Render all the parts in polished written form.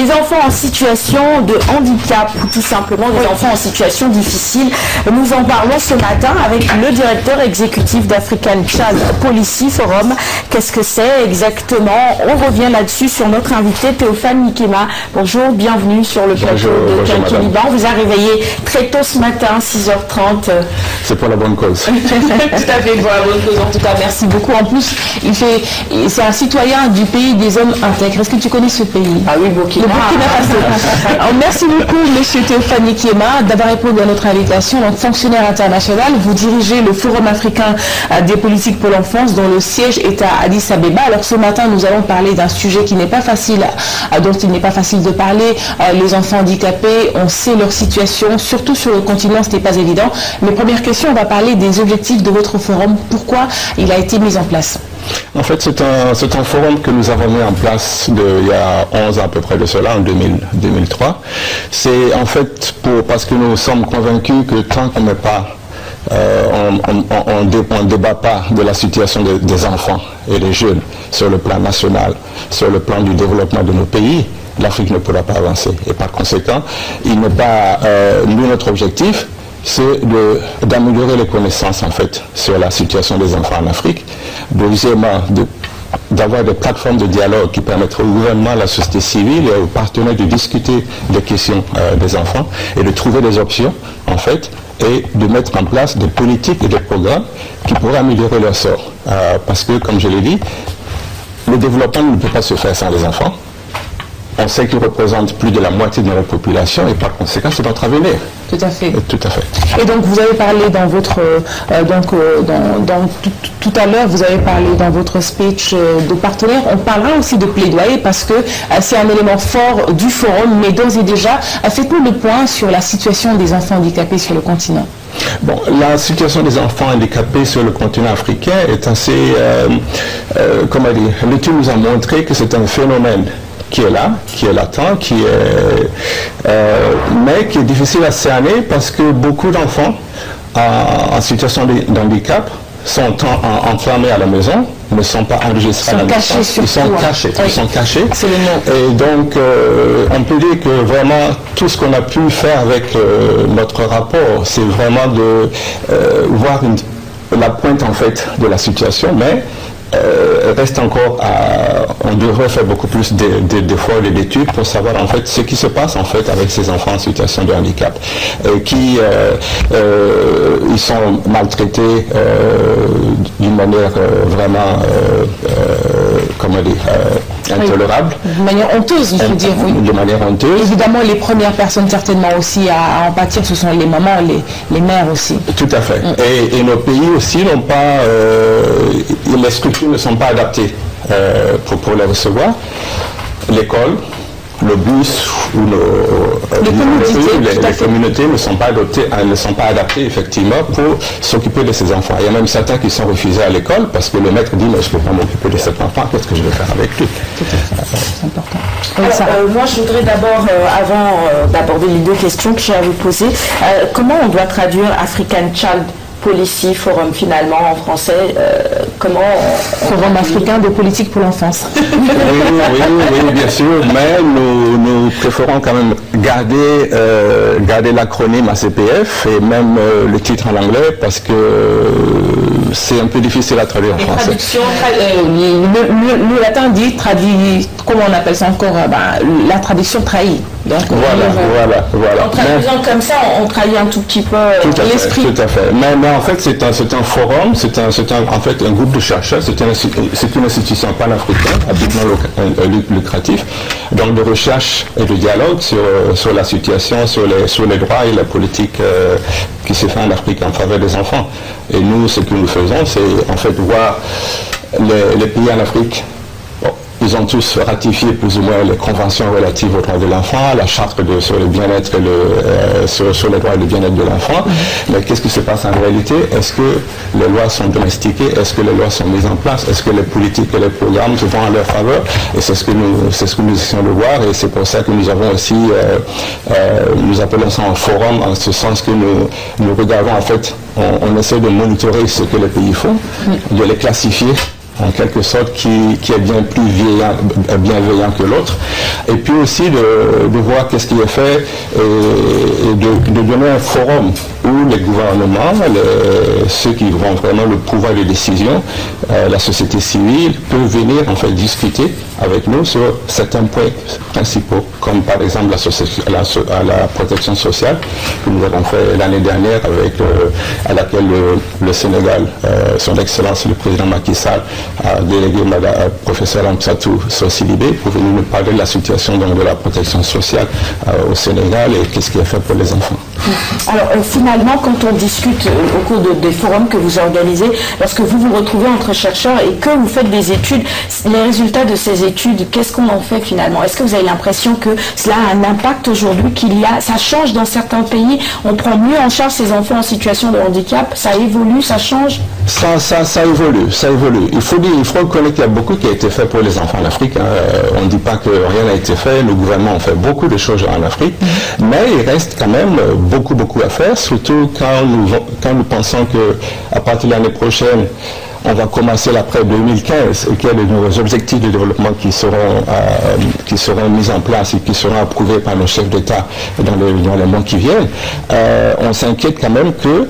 les enfants en situation de handicap ou tout simplement des enfants en situation difficile. Nous en parlons ce matin avec le directeur exécutif d'African Child Policy Forum. Qu'est-ce que c'est exactement? On revient là-dessus sur notre invité Théophane Nikema. Bonjour, bienvenue sur le plateau de Quinquiliban. On vous a réveillé très tôt ce matin, 6h30. C'est pour la bonne cause. Tout à fait, pour la bonne cause. En tout cas, merci beaucoup. En plus, c'est un citoyen du pays des hommes intègres. Est-ce que tu connais ce pays? Ah oui, Burkina. Le Burkina Faso. Alors, merci beaucoup, monsieur Théophane Nikema, d'avoir répondu à notre invitation. Donc, fonctionnaire international, vous dirigez le Forum africain des politiques pour l'enfance, dont le siège est à Addis Abeba. Alors, ce matin, nous allons parler d'un sujet qui n'est pas facile, dont il n'est pas facile de parler. Les enfants handicapés, on sait leur situation, surtout sur le continent, ce n'est pas évident. Mais première question, on va parler des objectifs de votre forum. Pourquoi il a été mis en place? En fait, c'est un forum que nous avons mis en place il y a 11 ans à peu près de cela, en 2003. C'est en fait parce que nous sommes convaincus que tant qu'on n'est pas on ne débat pas de la situation des enfants et des jeunes sur le plan national, sur le plan du développement de nos pays, l'Afrique ne pourra pas avancer. Et par conséquent, il n'est pas notre objectif, c'est d'améliorer les connaissances en fait sur la situation des enfants en Afrique, deuxièmement d'avoir des plateformes de dialogue qui permettraient au gouvernement, à la société civile et aux partenaires de discuter des questions des enfants et de trouver des options en fait et de mettre en place des politiques et des programmes qui pourraient améliorer leur sort. Parce que, comme je l'ai dit, le développement ne peut pas se faire sans les enfants. On sait qu'ils représentent plus de la moitié de notre population et par conséquent, c'est notre avenir. Tout à fait. Tout à fait. Et donc, vous avez parlé dans votre, tout à l'heure, vous avez parlé dans votre speech de partenaires. On parlera aussi de plaidoyer parce que c'est un élément fort du forum, mais d'ores et déjà, faites-nous le point sur la situation des enfants handicapés sur le continent. Bon, la situation des enfants handicapés sur le continent africain est assez, comment dire, l'étude nous a montré que c'est un phénomène qui est là, qui est latent, mais qui est difficile à cerner parce que beaucoup d'enfants en situation de handicap sont enfermés à la maison, ne sont pas enregistrés à la maison. Ils sont cachés. Ils sont cachés. Et donc, on peut dire que vraiment, tout ce qu'on a pu faire avec notre rapport, c'est vraiment de voir la pointe en fait de la situation, mais reste encore on devrait faire beaucoup plus d'efforts et d'études pour savoir en fait ce qui se passe en fait avec ces enfants en situation de handicap qui ils sont maltraités d'une manière vraiment comment dire intolérable. De manière honteuse, il faut dire, oui. De manière honteuse. Évidemment, les premières personnes certainement aussi à en pâtir, ce sont les mamans, les mères aussi. Tout à fait. Et nos pays aussi n'ont pas, les structures ne sont pas adaptées pour les recevoir. L'école, le bus ou les communautés ne sont pas adaptées effectivement pour s'occuper de ces enfants. Il y a même certains qui sont refusés à l'école parce que le maître dit mais je ne peux pas m'occuper de cet enfant, qu'est-ce que je vais faire avec lui? C'est important. Alors, moi je voudrais d'abord, avant d'aborder les deux questions que j'ai à vous poser, comment on doit traduire African Child Policy Forum finalement en français, comment Forum africain de politique pour l'enfance. Oui, bien sûr, mais nous préférons quand même garder l'acronyme ACPF et même le titre en anglais parce que c'est un peu difficile à traduire en français. Le latin dit comment on appelle ça encore, la traduction trahit. Donc, voilà. En traduisant comme ça, on trahit un tout petit peu l'esprit. Tout à fait. Mais en fait, c'est un forum, c'est en fait un groupe de chercheurs, c'est une institution panafricaine à but non lucratif, donc de recherche et de dialogue sur la situation, sur les droits et la politique qui se fait en Afrique en faveur des enfants. Et nous, ce que nous faisons, c'est en fait voir les pays en Afrique. Ils ont tous ratifié plus ou moins les conventions relatives aux droits de l'enfant, la charte sur le bien-être sur les droits et le bien-être de l'enfant. Mais qu'est-ce qui se passe en réalité? Est-ce que les lois sont domestiquées? Est-ce que les lois sont mises en place? Est-ce que les politiques et les programmes se vont en leur faveur? Et c'est ce que nous essayons de voir. Et c'est pour ça que nous avons aussi, nous appelons ça un forum, en ce sens que nous regardons en fait, on essaie de monitorer ce que les pays font, de les classifier en quelque sorte, qui est bien plus bienveillant que l'autre. Et puis aussi de voir qu'est-ce qui est fait et de donner un forum où les gouvernements, ceux qui ont vraiment le pouvoir de décision, la société civile, peuvent venir en fait discuter avec nous sur certains points principaux, comme par exemple la protection sociale que nous avons fait l'année dernière à laquelle le Sénégal, son Excellence le président Macky Sall, a délégué professeur Amsatou Sossilibé pour venir nous parler de la situation donc, de la protection sociale au Sénégal et qu'est-ce qui est fait pour les enfants. Alors finalement, quand on discute au cours des forums que vous organisez, lorsque vous vous retrouvez entre chercheurs et que vous faites des études, les résultats de ces études, qu'est-ce qu'on en fait finalement? Est-ce que vous avez l'impression que cela a un impact aujourd'hui, ça change dans certains pays, on prend mieux en charge ces enfants en situation de handicap, ça évolue, ça change? Ça évolue, ça évolue. Il faut reconnaître qu'il y a beaucoup qui a été fait pour les enfants en Afrique. Hein. On ne dit pas que rien n'a été fait, le gouvernement a fait beaucoup de choses en Afrique, mais il reste quand même beaucoup à faire, surtout quand nous pensons qu'à partir de l'année prochaine, on va commencer l'après 2015 et qu'il y a de nouveaux objectifs de développement qui seront mis en place et qui seront approuvés par nos chefs d'État dans les mois qui viennent. On s'inquiète quand même qu'il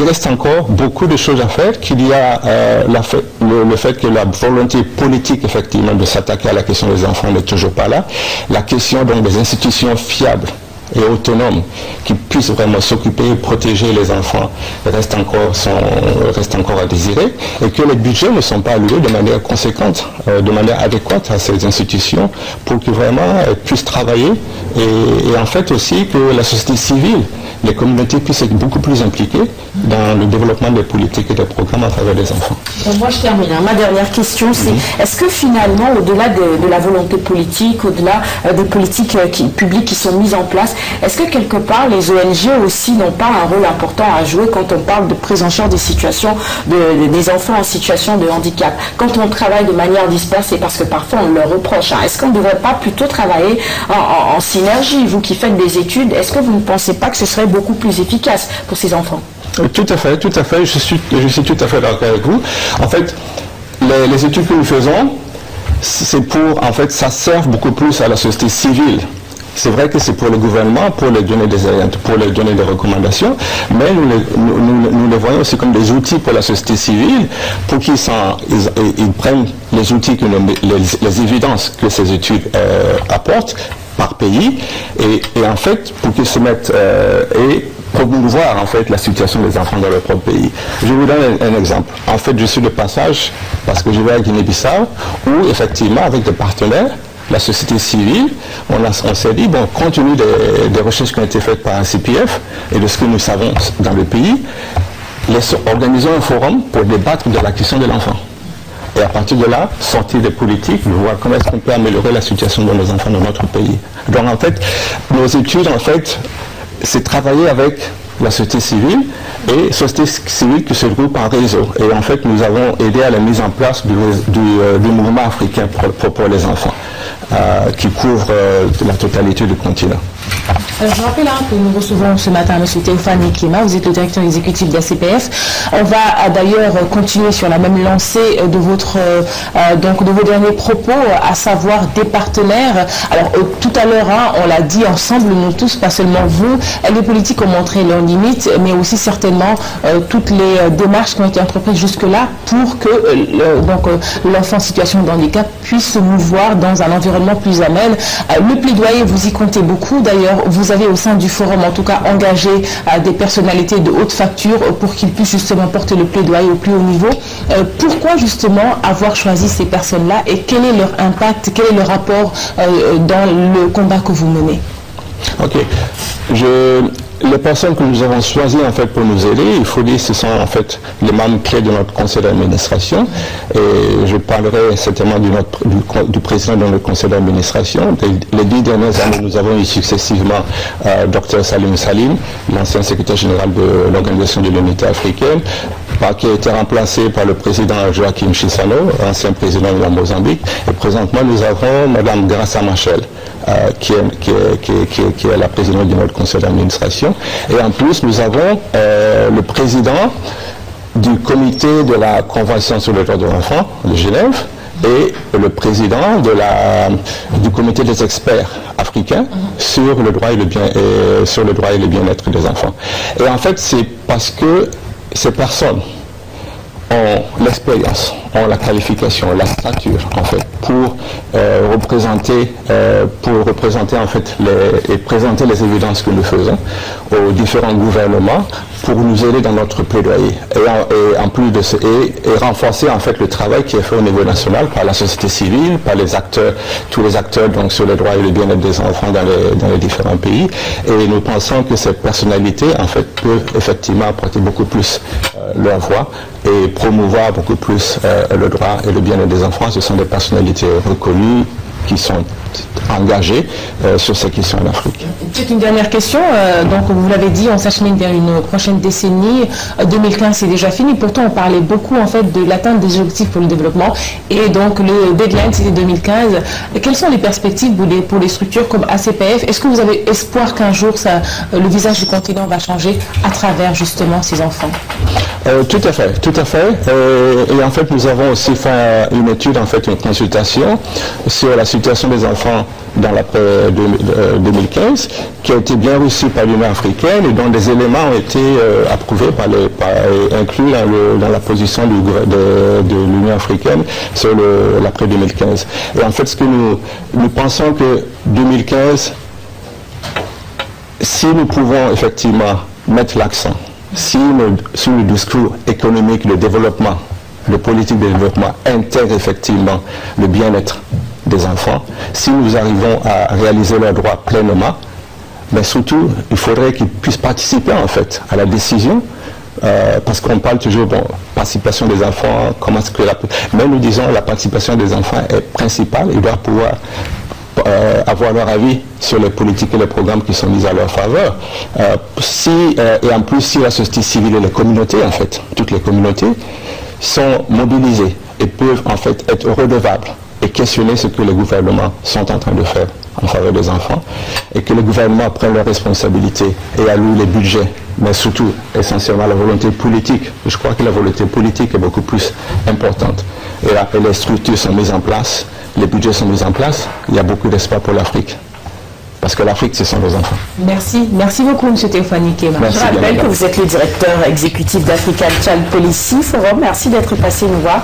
reste encore beaucoup de choses à faire, qu'il y a le fait que la volonté politique, effectivement, de s'attaquer à la question des enfants n'est toujours pas là. La question donc des institutions fiables et autonomes qui puissent vraiment s'occuper et protéger les enfants reste encore à désirer, et que les budgets ne sont pas alloués de manière conséquente, de manière adéquate à ces institutions pour que vraiment elles puissent travailler et en fait aussi que la société civile, les communautés puissent être beaucoup plus impliquées dans le développement des politiques et des programmes à travers les enfants. Moi je termine. Ma dernière question, c'est est-ce que finalement, au-delà de la volonté politique, au-delà des politiques publiques qui sont mises en place, est-ce que quelque part les ONG aussi n'ont pas un rôle important à jouer quand on parle de prise en charge des situations des enfants en situation de handicap? Quand on travaille de manière disperse, c'est parce que parfois on leur reproche. Hein. Est-ce qu'on ne devrait pas plutôt travailler en synergie? Vous qui faites des études, est-ce que vous ne pensez pas que ce serait beaucoup plus efficace pour ces enfants? Tout à fait, je suis tout à fait d'accord avec vous. En fait, les études que nous faisons, c'est en fait, ça sert beaucoup plus à la société civile. C'est vrai que c'est pour le gouvernement, pour les donner des recommandations, mais nous les voyons aussi comme des outils pour la société civile, pour qu'ils prennent les outils, les évidences que ces études apportent par pays, et en fait, pour qu'ils se mettent et promouvoir en fait la situation des enfants dans leur propre pays. Je vous donne un exemple. En fait, je suis de passage parce que je vais à Guinée-Bissau, où effectivement, avec des partenaires, la société civile, on s'est dit, bon, compte tenu des recherches qui ont été faites par un CPF et de ce que nous savons dans le pays, organisons un forum pour débattre de la question de l'enfant. Et à partir de là, sortir des politiques, voir comment est-ce qu'on peut améliorer la situation de nos enfants dans notre pays. Donc en fait, nos études, en fait, c'est travailler avec la société civile et société civile qui se groupe en réseau. Et en fait, nous avons aidé à la mise en place du mouvement africain pour les enfants, qui couvre la totalité du continent. Je rappelle que nous recevons ce matin M. Théophane Ikema, vous êtes le directeur exécutif de la CPF. On va d'ailleurs continuer sur la même lancée de vos derniers propos, à savoir des partenaires. Alors tout à l'heure, on l'a dit ensemble, nous tous, pas seulement vous, les politiques ont montré leurs limites, mais aussi certainement toutes les démarches qui ont été entreprises jusque-là pour que l'enfant en situation de handicap puisse se mouvoir dans un environnement plus amène. Le plaidoyer, vous y comptez beaucoup. D'ailleurs, vous avez au sein du forum, en tout cas, engagé des personnalités de haute facture pour qu'ils puissent justement porter le plaidoyer au plus haut niveau. Pourquoi justement avoir choisi ces personnes-là et quel est leur impact, quel est leur rapport dans le combat que vous menez? Ok. Les personnes que nous avons choisies en fait pour nous aider, il faut dire, ce sont en fait les membres clés de notre conseil d'administration. Et je parlerai certainement du président de notre conseil d'administration. Les 10 dernières années, nous avons eu successivement Dr Salim Salim, l'ancien secrétaire général de l'Organisation de l'Unité africaine, qui a été remplacé par le président Joachim Chissano, ancien président de la Mozambique. Et présentement, nous avons Mme Grassa Machel, qui est la présidente de notre conseil d'administration. Et en plus, nous avons le président du comité de la Convention sur les droits de l'enfant de Genève et le président du comité des experts africains sur le droit et le bien-être des enfants. Et en fait, c'est parce que ces personnes ont l'expérience, ont la qualification, la stature en fait pour représenter en fait et présenter les évidences que nous faisons aux différents gouvernements pour nous aider dans notre plaidoyer et en plus de ce et renforcer en fait le travail qui est fait au niveau national par la société civile, par les acteurs, tous les acteurs donc sur les droits et le bien-être des enfants dans les différents pays. Et nous pensons que ces personnalités en fait peuvent effectivement apporter beaucoup plus leur voix et promouvoir beaucoup plus le droit et le bien-être des enfants. Ce sont des personnalités reconnues qui sont engagées sur ces questions en Afrique. C'est une dernière question. Donc, vous l'avez dit, on s'achemine vers une prochaine décennie. 2015, c'est déjà fini. Pourtant, on parlait beaucoup en fait de l'atteinte des objectifs pour le développement. Et donc, le deadline, c'était 2015. Quelles sont les perspectives pour les structures comme ACPF? Est-ce que vous avez espoir qu'un jour, le visage du continent va changer à travers justement ces enfants? Tout à fait, tout à fait. Et en fait, nous avons aussi fait une étude, en fait, une consultation sur la situation des enfants dans l'après 2015, qui a été bien reçue par l'Union africaine et dont des éléments ont été approuvés inclus dans la position de l'Union africaine sur l'après 2015. Et en fait, ce que nous pensons que 2015, si nous pouvons effectivement mettre l'accent sur le discours économique de développement, de politique de développement intègre effectivement le bien-être des enfants, si nous arrivons à réaliser leurs droits pleinement, mais surtout, il faudrait qu'ils puissent participer en fait à la décision, parce qu'on parle toujours de participation des enfants, mais nous disons que la participation des enfants est principale, ils doivent pouvoir avoir leur avis sur les politiques et les programmes qui sont mis à leur faveur. Et en plus, si la société civile et les communautés, en fait, toutes les communautés, sont mobilisées et peuvent en fait être redevables et questionner ce que les gouvernements sont en train de faire en faveur des enfants, et que les gouvernements prennent leurs responsabilités et allouent les budgets, mais surtout, essentiellement, la volonté politique. Je crois que la volonté politique est beaucoup plus importante. Et les structures sont mises en place, les budgets sont mis en place, il y a beaucoup d'espoir pour l'Afrique. Parce que l'Afrique, ce sont nos enfants. Merci. Merci beaucoup, M. Théophanie Kéma. Je rappelle que vous êtes le directeur exécutif d'African Child Policy Forum. Merci d'être passé nous voir.